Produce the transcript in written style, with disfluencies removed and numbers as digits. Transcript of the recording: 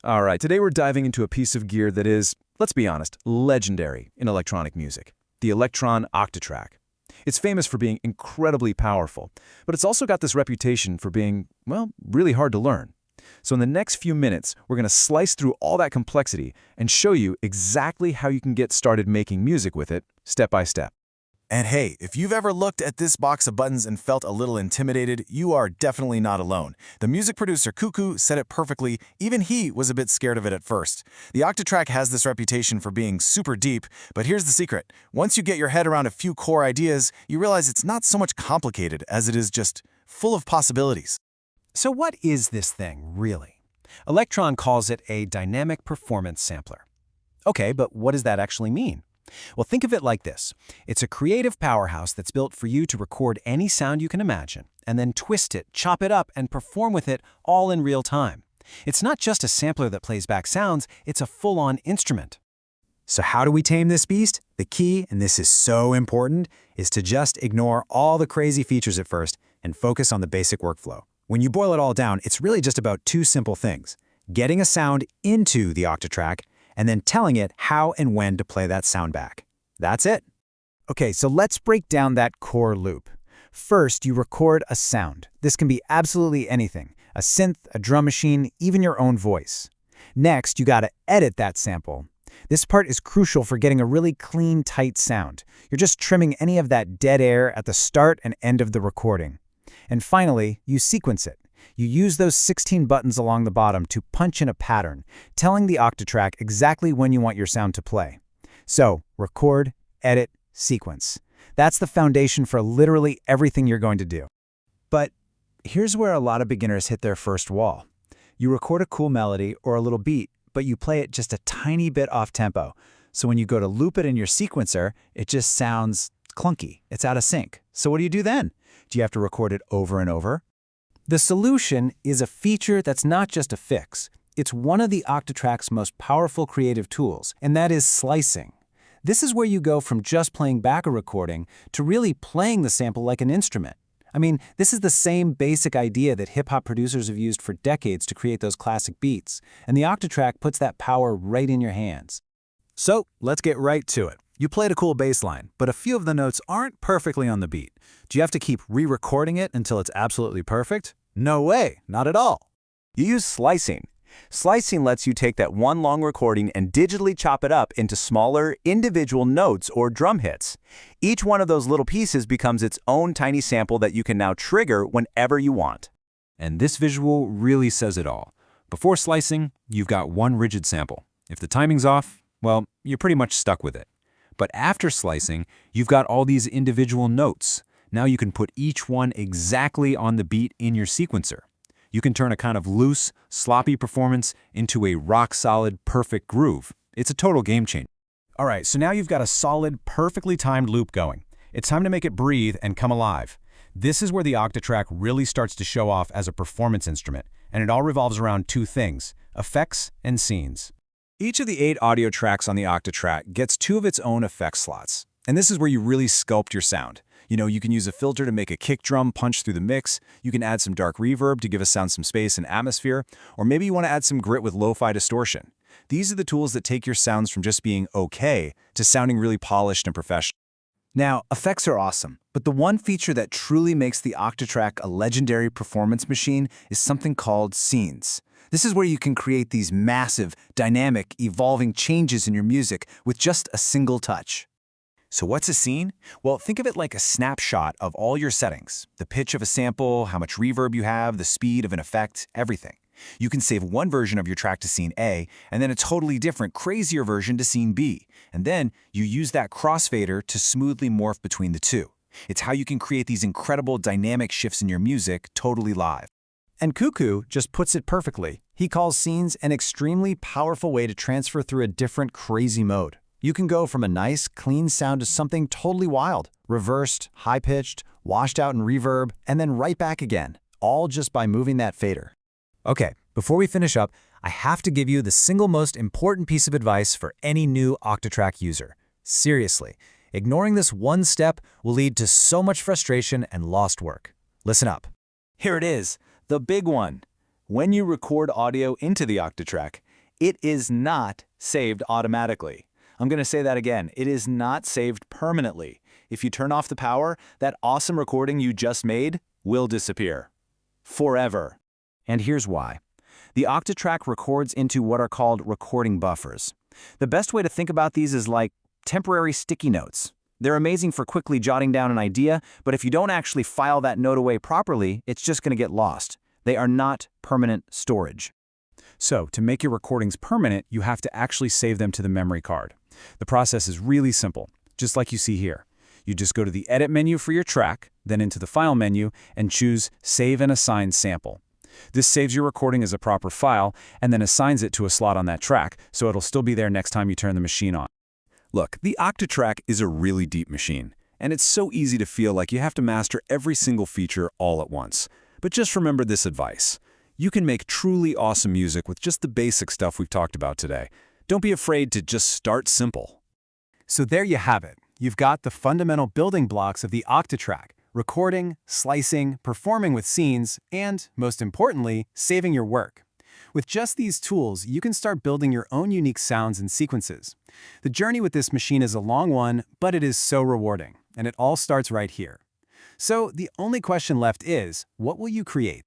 All right, today we're diving into a piece of gear that is, let's be honest, legendary in electronic music, the Elektron Octatrack. It's famous for being incredibly powerful, but it's also got this reputation for being, well, really hard to learn. So in the next few minutes, we're going to slice through all that complexity and show you exactly how you can get started making music with it, step by step. And hey, if you've ever looked at this box of buttons and felt a little intimidated, you are definitely not alone. The music producer Cuckoo said it perfectly. Even he was a bit scared of it at first. The Octatrack has this reputation for being super deep, but here's the secret. Once you get your head around a few core ideas, you realize it's not so much complicated as it is just full of possibilities. So what is this thing, really? Elektron calls it a dynamic performance sampler. Okay, but what does that actually mean? Well, think of it like this. It's a creative powerhouse that's built for you to record any sound you can imagine, and then twist it, chop it up, and perform with it all in real time. It's not just a sampler that plays back sounds, it's a full-on instrument. So how do we tame this beast? The key, and this is so important, is to just ignore all the crazy features at first and focus on the basic workflow. When you boil it all down, it's really just about two simple things: getting a sound into the Octatrack, and then telling it how and when to play that sound back. That's it. Okay, so let's break down that core loop. First, you record a sound. This can be absolutely anything: a synth, a drum machine, even your own voice. Next, you gotta edit that sample. This part is crucial for getting a really clean, tight sound. You're just trimming any of that dead air at the start and end of the recording. And finally, you sequence it. You use those 16 buttons along the bottom to punch in a pattern, telling the Octatrack exactly when you want your sound to play. So, record, edit, sequence. That's the foundation for literally everything you're going to do. But here's where a lot of beginners hit their first wall. You record a cool melody or a little beat, but you play it just a tiny bit off tempo. So when you go to loop it in your sequencer, it just sounds clunky. It's out of sync. So what do you do then? Do you have to record it over and over? The solution is a feature that's not just a fix. It's one of the Octatrack's most powerful creative tools, and that is slicing. This is where you go from just playing back a recording to really playing the sample like an instrument. I mean, this is the same basic idea that hip-hop producers have used for decades to create those classic beats, and the Octatrack puts that power right in your hands. So let's get right to it. You played a cool bass line, but a few of the notes aren't perfectly on the beat. Do you have to keep re-recording it until it's absolutely perfect? No way, not at all. You use slicing. Slicing lets you take that one long recording and digitally chop it up into smaller, individual notes or drum hits. Each one of those little pieces becomes its own tiny sample that you can now trigger whenever you want. And this visual really says it all. Before slicing, you've got one rigid sample. If the timing's off, well, you're pretty much stuck with it. But after slicing, you've got all these individual notes. Now you can put each one exactly on the beat in your sequencer. You can turn a kind of loose, sloppy performance into a rock-solid, perfect groove. It's a total game changer. All right, so now you've got a solid, perfectly timed loop going. It's time to make it breathe and come alive. This is where the Octatrack really starts to show off as a performance instrument, and it all revolves around two things: effects and scenes. Each of the 8 audio tracks on the Octatrack gets 2 of its own effect slots. And this is where you really sculpt your sound. You can use a filter to make a kick drum punch through the mix. You can add some dark reverb to give a sound some space and atmosphere. Or maybe you want to add some grit with lo-fi distortion. These are the tools that take your sounds from just being okay to sounding really polished and professional. Now, effects are awesome, but the one feature that truly makes the Octatrack a legendary performance machine is something called scenes. This is where you can create these massive, dynamic, evolving changes in your music with just a single touch. So what's a scene? Well, think of it like a snapshot of all your settings: the pitch of a sample, how much reverb you have, the speed of an effect, everything. You can save one version of your track to scene A, and then a totally different, crazier version to scene B. And then you use that crossfader to smoothly morph between the two. It's how you can create these incredible dynamic shifts in your music totally live. And Cuckoo just puts it perfectly. He calls scenes an extremely powerful way to transfer through a different crazy mode. You can go from a nice, clean sound to something totally wild, reversed, high-pitched, washed out in reverb, and then right back again, all just by moving that fader. Okay, before we finish up, I have to give you the single most important piece of advice for any new Octatrack user. Seriously, ignoring this one step will lead to so much frustration and lost work. Listen up. Here it is, the big one. When you record audio into the Octatrack, It is not saved automatically. I'm going to say that again. It is not saved permanently. If you turn off the power, that awesome recording you just made will disappear. Forever. And here's why. The Octatrack records into what are called recording buffers. The best way to think about these is like temporary sticky notes. They're amazing for quickly jotting down an idea, but if you don't actually file that note away properly, it's just going to get lost. They are not permanent storage. So, to make your recordings permanent, you have to actually save them to the memory card. The process is really simple, just like you see here. You just go to the Edit menu for your track, then into the File menu, and choose Save and Assign Sample. This saves your recording as a proper file, and then assigns it to a slot on that track, so it'll still be there next time you turn the machine on. Look, the Octatrack is a really deep machine, and it's so easy to feel like you have to master every single feature all at once. But just remember this advice. You can make truly awesome music with just the basic stuff we've talked about today. Don't be afraid to just start simple. So there you have it. You've got the fundamental building blocks of the Octatrack: recording, slicing, performing with scenes, and, most importantly, saving your work. With just these tools, you can start building your own unique sounds and sequences. The journey with this machine is a long one, but it is so rewarding, and it all starts right here. So the only question left is, what will you create?